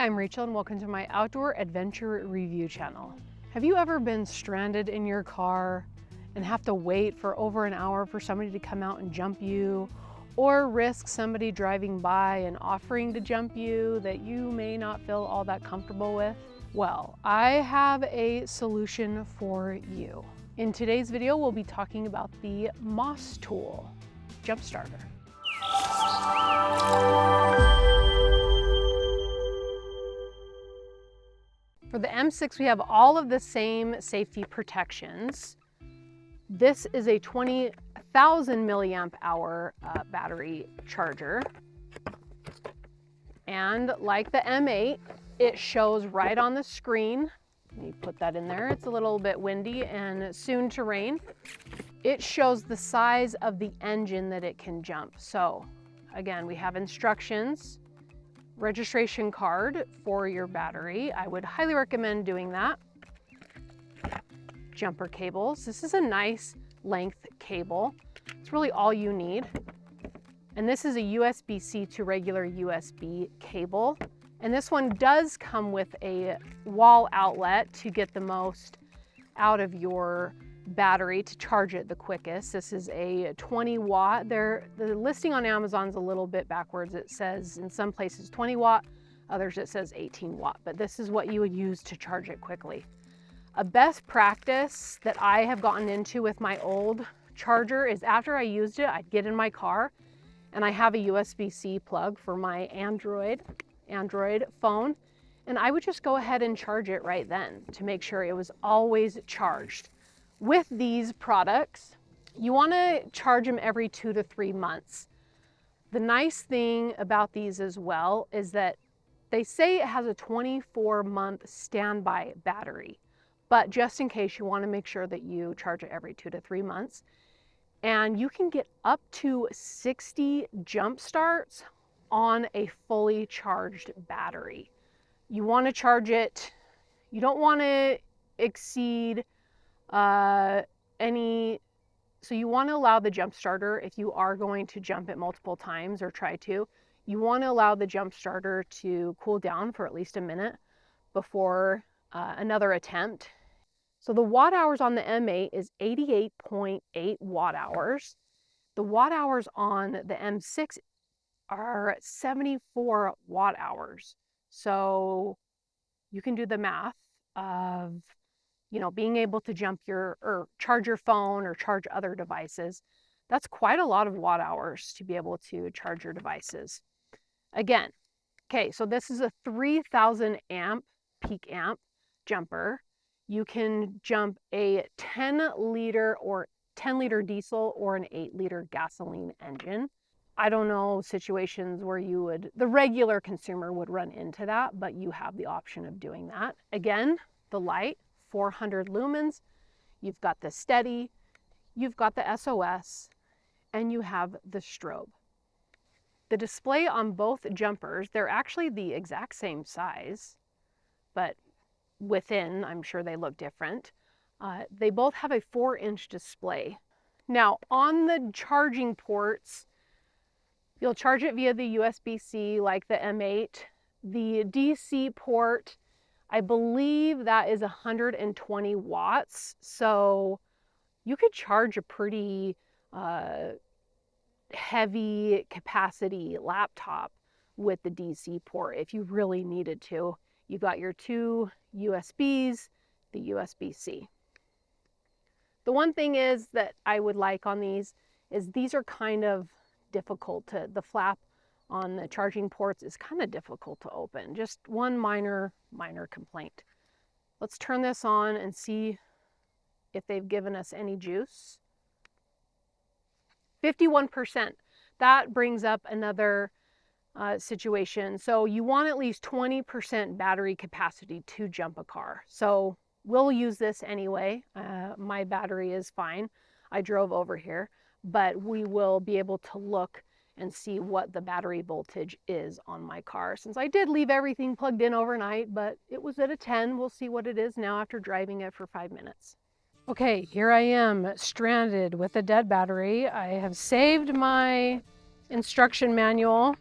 I'm Rachel and welcome to my outdoor adventure review channel. Have you ever been stranded in your car and have to wait for over an hour for somebody to come out and jump you, or risk somebody driving by and offering to jump you that you may not feel all that comfortable with? Well, I have a solution for you. In today's video, we'll be talking about the MOSTOOL jump starter. For the M6, we have all of the same safety protections. This is a 20,000 milliamp hour battery charger. And like the M8, it shows right on the screen. Let me put that in there. It's a little bit windy and soon to rain. It shows the size of the engine that it can jump. So again, we have instructions, registration card for your battery. I would highly recommend doing that. Jumper cables. This is a nice length cable. It's really all you need. And this is a USB-C to regular USB cable. And this one does come with a wall outlet to get the most out of your battery to charge it the quickest. This is a 20 watt. The listing on Amazon's a little bit backwards. It says in some places 20 watt, others it says 18 watt, but this is what you would use to charge it quickly. A best practice that I have gotten into with my old charger is after I used it, I'd get in my car and I have a USB-C plug for my Android phone, and I would just go ahead and charge it right then to make sure it was always charged. With these products, you want to charge them every 2 to 3 months. The nice thing about these as well is that they say it has a 24-month standby battery, but just in case, you want to make sure that you charge it every 2 to 3 months. And you can get up to 60 jump starts on a fully charged battery. You want to charge it, you don't want to exceed so you want to allow the jump starter, if you are going to jump it multiple times or try to, you want to allow the jump starter to cool down for at least a minute before another attempt. So the watt hours on the M8 is 88.8 watt hours. The watt hours on the M6 are 74 watt hours. So you can do the math of, you know, being able to jump or charge your phone or charge other devices. That's quite a lot of watt hours to be able to charge your devices. Again, okay, so this is a 3000 amp peak amp jumper. You can jump a 10 liter diesel or an 8-liter gasoline engine. I don't know situations where the regular consumer would run into that, but you have the option of doing that. Again, the light, 400 lumens, you've got the steady, you've got the SOS, and you have the strobe. The display on both jumpers, they're actually the exact same size, but within, I'm sure they look different. They both have a 4-inch display. Now, on the charging ports, you'll charge it via the USB-C like the M8. The DC port, I believe that is 120 watts. So you could charge a pretty heavy capacity laptop with the DC port if you really needed to. You've got your 2 USBs, the USB-C. The one thing is that I would like on these is these are kind of difficult the flap on the charging ports is kind of difficult to open. Just one minor complaint. Let's turn this on and see if they've given us any juice. 51%. That brings up another situation. So you want at least 20% battery capacity to jump a car. So we'll use this anyway. My battery is fine. I drove over here, but we will be able to look and see what the battery voltage is on my car. Since I did leave everything plugged in overnight, but it was at a 10. We'll see what it is now after driving it for 5 minutes. Okay, here I am stranded with a dead battery. I have saved my instruction manual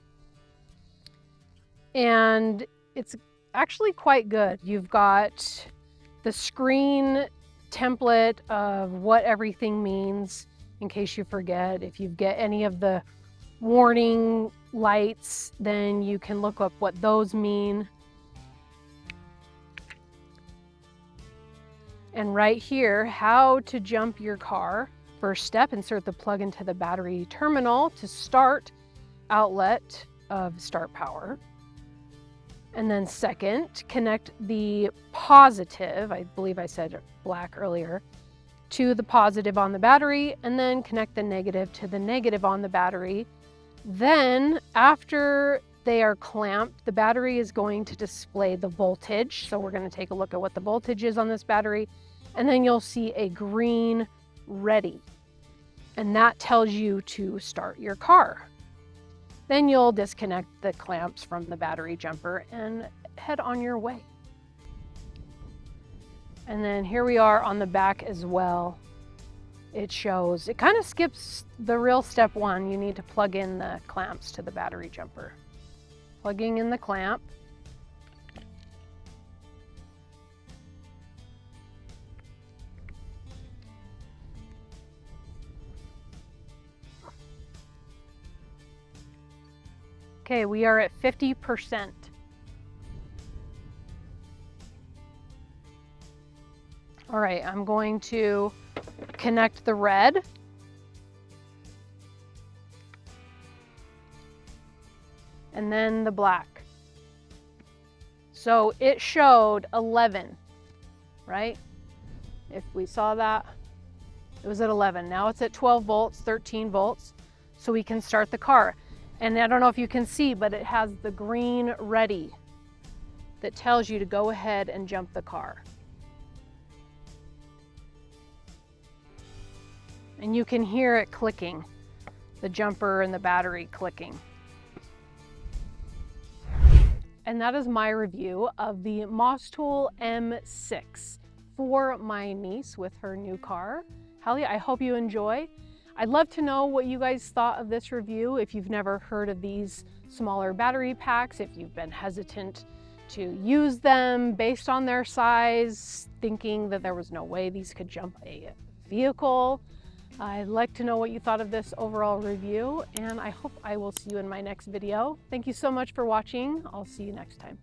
and it's actually quite good. You've got the screen template of what everything means in case you forget. If you get any of the warning lights, then you can look up what those mean. And right here, how to jump your car. First step, insert the plug into the battery terminal to start outlet of start power. And then second, connect the positive, I believe I said black earlier, to the positive on the battery, and then connect the negative to the negative on the battery. Then after they are clamped, the battery is going to display the voltage. So we're going to take a look at what the voltage is on this battery, and then you'll see a green ready, and that tells you to start your car. Then you'll disconnect the clamps from the battery jumper and head on your way. And then here we are on the back as well. It shows, it kind of skips the real step one. You need to plug in the clamps to the battery jumper. Plugging in the clamp. Okay, we are at 50%. All right, I'm going to connect the red. And then the black. So it showed 11, right? If we saw that, it was at 11. Now it's at 12 volts, 13 volts. So we can start the car. And I don't know if you can see, but it has the green ready that tells you to go ahead and jump the car. And you can hear it clicking, the jumper and the battery clicking. And that is my review of the MOSTOOL M6 for my niece with her new car. Hallie, I hope you enjoy. I'd love to know what you guys thought of this review. If you've never heard of these smaller battery packs, if you've been hesitant to use them based on their size, thinking that there was no way these could jump a vehicle. I'd like to know what you thought of this overall review, and I hope I will see you in my next video. Thank you so much for watching. I'll see you next time.